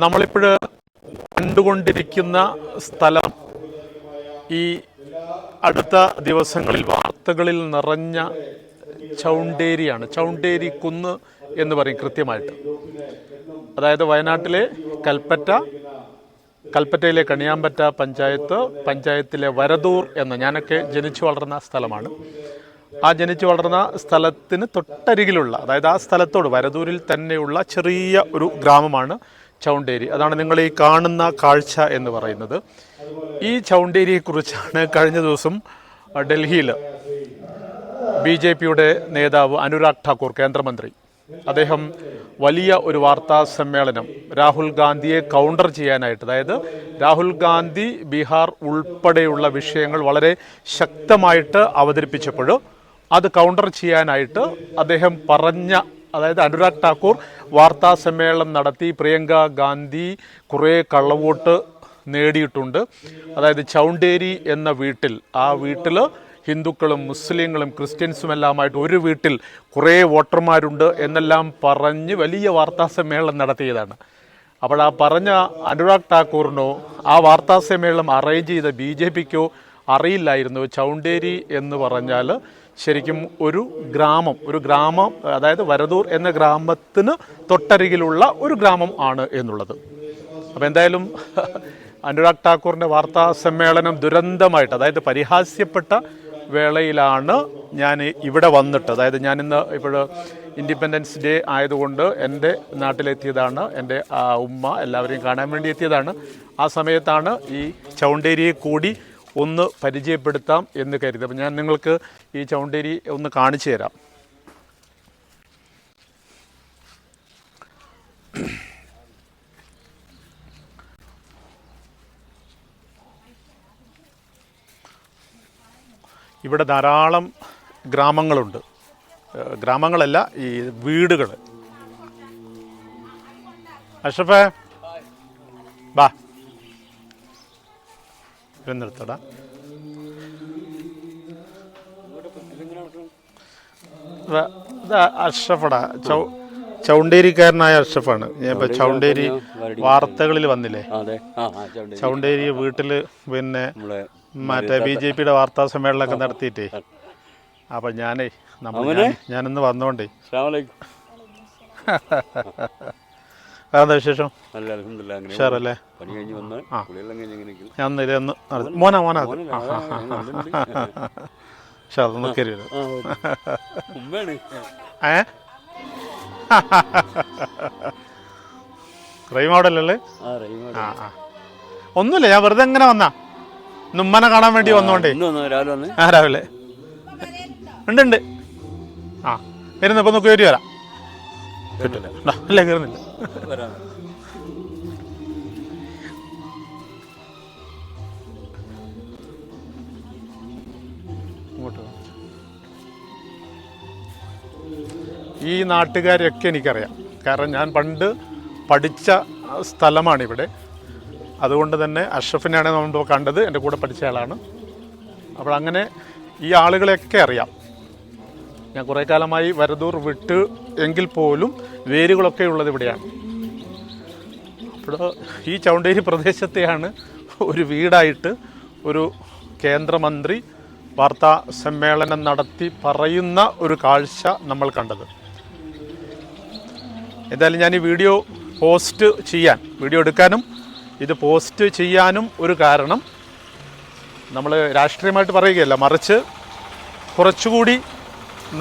നമ്മളിപ്പോൾ കണ്ടുകൊണ്ടിരിക്കുന്ന സ്ഥലം ഈ അടുത്ത ദിവസങ്ങളിൽ വാർത്തകളിൽ നിറഞ്ഞ ചൗണ്ടേരിയാണ്. ചൗണ്ടേരി കുന്ന് എന്ന് പറയും കൃത്യമായിട്ട്. അതായത് വയനാട്ടിലെ കൽപ്പറ്റയിലെ കണിയാമ്പറ്റ പഞ്ചായത്തിലെ വരദൂർ എന്ന, ഞാനൊക്കെ ജനിച്ചു വളർന്ന സ്ഥലമാണ്. ആ ജനിച്ചു വളർന്ന സ്ഥലത്തിന് തൊട്ടരികിലുള്ള, അതായത് ആ സ്ഥലത്തോട് വരദൂരിൽ തന്നെയുള്ള ചെറിയ ഒരു ഗ്രാമമാണ് ചൗണ്ടേരി. അതാണ് നിങ്ങൾ ഈ കാണുന്ന കാഴ്ച എന്ന് പറയുന്നത്. ഈ ചൗണ്ടേരിയെക്കുറിച്ചാണ് കഴിഞ്ഞ ദിവസം ഡൽഹിയിൽ BJPയുടെ നേതാവ് അനുരാഗ് ഠാക്കൂർ, കേന്ദ്രമന്ത്രി, അദ്ദേഹം വലിയ ഒരു വാർത്താ സമ്മേളനം രാഹുൽ ഗാന്ധിയെ കൗണ്ടർ ചെയ്യാനായിട്ട്, അതായത് രാഹുൽ ഗാന്ധി ബീഹാർ ഉൾപ്പെടെയുള്ള വിഷയങ്ങൾ വളരെ ശക്തമായിട്ട് അവതരിപ്പിച്ചപ്പോൾ അത് കൗണ്ടർ ചെയ്യാനായിട്ട് അദ്ദേഹം അതായത് അനുരാഗ് ഠാക്കൂർ വാർത്താ സമ്മേളനം നടത്തി പ്രിയങ്ക ഗാന്ധി കുറേ കള്ളവോട്ട് നേടിയിട്ടുണ്ട്. അതായത് ചൗണ്ടേരി എന്ന വീട്ടിൽ, ആ വീട്ടിൽ ഹിന്ദുക്കളും മുസ്ലിങ്ങളും ക്രിസ്ത്യൻസും എല്ലാമായിട്ട് ഒരു വീട്ടിൽ കുറേ വോട്ടർമാരുണ്ട് എന്നെല്ലാം പറഞ്ഞ് വലിയ വാർത്താ സമ്മേളനം നടത്തിയതാണ്. അപ്പോൾ ആ പറഞ്ഞ അനുരാഗ് ഠാക്കൂറിനോ ആ വാർത്താ സമ്മേളനം അറേഞ്ച് ചെയ്ത BJPക്കോ അറിയില്ലായിരുന്നു ചൗണ്ടേരി എന്ന് പറഞ്ഞാൽ ശരിക്കും ഒരു ഗ്രാമം, അതായത് വരദൂർ എന്ന ഗ്രാമത്തിന് തൊട്ടരികിലുള്ള ഒരു ഗ്രാമം ആണ് എന്നുള്ളത്. അപ്പോൾ എന്തായാലും അനുരാഗ് ഠാക്കൂറിൻ്റെ വാർത്താ സമ്മേളനം ദുരന്തമായിട്ട്, അതായത് പരിഹാസ്യപ്പെട്ട വേളയിലാണ് ഞാൻ ഇവിടെ വന്നിട്ട്, അതായത് ഞാനിന്ന് ഇപ്പോൾ ഇൻഡിപെൻഡൻസ് ഡേ ആയതുകൊണ്ട് എൻ്റെ നാട്ടിലെത്തിയതാണ്. എൻ്റെ ഉമ്മ എല്ലാവരെയും കാണാൻ വേണ്ടി എത്തിയതാണ്. ആ സമയത്താണ് ഈ ചൗണ്ടേരിയെ കൂടി ഒന്ന് പരിചയപ്പെടുത്താം എന്ന് കരുതി. അപ്പം ഞാൻ നിങ്ങൾക്ക് ഈ ചൗണ്ടേരി ഒന്ന് കാണിച്ചു തരാം. ഇവിടെ ധാരാളം ഗ്രാമങ്ങളുണ്ട്. ഗ്രാമങ്ങളല്ല, ഈ വീടുകൾ. അഷ്റഫേ ബാ നിർത്തടാ. അഷ്റഫടാ, ചൗണ്ടേരിക്കാരനായ അഷ്റഫാണ്. ഞാൻ ഇപ്പോൾ ചൗണ്ടേരി വാർത്തകളിൽ വന്നില്ലേ, ചൗണ്ടേരി വീട്ടിൽ പിന്നെ മറ്റേ BJPയുടെ വാർത്താ സമ്മേളനമൊക്കെ നടത്തിയിട്ടേ. അപ്പം ഞാനിന്ന് വന്നോണ്ടേ. അതെന്താ വിശേഷം? ഷാറല്ലേ? ഞാൻ ഇതൊന്ന് മോനാ ഷാർ ഒന്ന് കയറിയത് റൈമോഡല്ലേ? ഒന്നുമില്ല, ഞാൻ വെറുതെ എങ്ങനെ വന്നാ ഉമ്മനെ കാണാൻ വേണ്ടി വന്നോണ്ടേ. രാവിലെ ഉണ്ട്. ആ വരുന്ന ഇപ്പൊ കയറി വരാം. കിട്ടില്ല അല്ലേ? കയറുന്നില്ല. ഈ നാട്ടുകാരെയൊക്കെ എനിക്കറിയാം. കാരണം ഞാൻ പണ്ട് പഠിച്ച സ്ഥലമാണിവിടെ. അതുകൊണ്ട് തന്നെ അഷ്റഫിനെയാണ് നമ്മൾ കണ്ടത്, എൻ്റെ കൂടെ പഠിച്ച ആളാണ്. അപ്പോൾ അങ്ങനെ ഈ ആളുകളെയൊക്കെ അറിയാം. ഞാൻ കുറേ കാലമായി വരദൂർ വിട്ട് എങ്കിൽ പോലും വേരുകളൊക്കെ ഉള്ളത് ഇവിടെയാണ്. അപ്പോൾ ഈ ചൗണ്ടേരി പ്രദേശത്തെയാണ് ഒരു വീടായിട്ട് ഒരു കേന്ദ്രമന്ത്രി വാർത്താ സമ്മേളനം നടത്തി പറയുന്ന ഒരു കാഴ്ച നമ്മൾ കണ്ടത്. എന്തായാലും ഞാൻ ഈ വീഡിയോ എടുക്കാനും ഇത് പോസ്റ്റ് ചെയ്യാനും ഒരു കാരണം, നമ്മൾ രാഷ്ട്രീയമായിട്ട് പറയുകയല്ല, മറിച്ച് കുറച്ചുകൂടി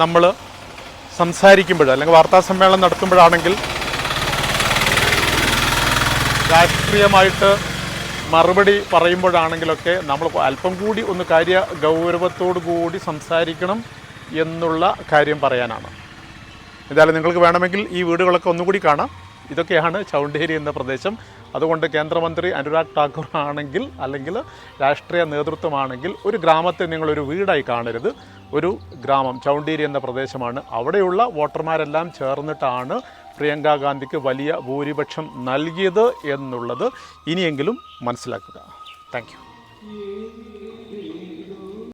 നമ്മൾ സംസാരിക്കുമ്പോൾ അല്ലെങ്കിൽ വാർത്താ സമ്മേളനം നടത്തുമ്പോഴാണെങ്കിൽ രാഷ്ട്രീയമായിട്ട് മറുപടി പറയുമ്പോഴാണെങ്കിലൊക്കെ നമ്മൾ അല്പം കൂടി ഒന്ന് ഗൗരവത്തോടു കൂടി സംസാരിക്കണം എന്നുള്ള കാര്യം പറയാനാണ്. എന്തായാലും നിങ്ങൾക്ക് വേണമെങ്കിൽ ഈ വീടുകളൊക്കെ ഒന്നുകൂടി കാണാം. ഇതൊക്കെയാണ് ചൗണ്ടേരി എന്ന പ്രദേശം. അതുകൊണ്ട് കേന്ദ്രമന്ത്രി അനുരാഗ് ഠാക്കൂർ ആണെങ്കിൽ, അല്ലെങ്കിൽ രാഷ്ട്രീയ നേതൃത്വമാണെങ്കിൽ, ഒരു ഗ്രാമത്തെ നിങ്ങളൊരു വീടായി കാണരുത്. ഒരു ഗ്രാമം ചൗണ്ടേരി എന്ന പ്രദേശമാണ്. അവിടെയുള്ള വോട്ടർമാരെല്ലാം ചേർന്നിട്ടാണ് പ്രിയങ്ക ഗാന്ധിക്ക് വലിയ ഭൂരിപക്ഷം നൽകിയത് എന്നുള്ളത് ഇനിയെങ്കിലും മനസ്സിലാക്കുക. Thank you.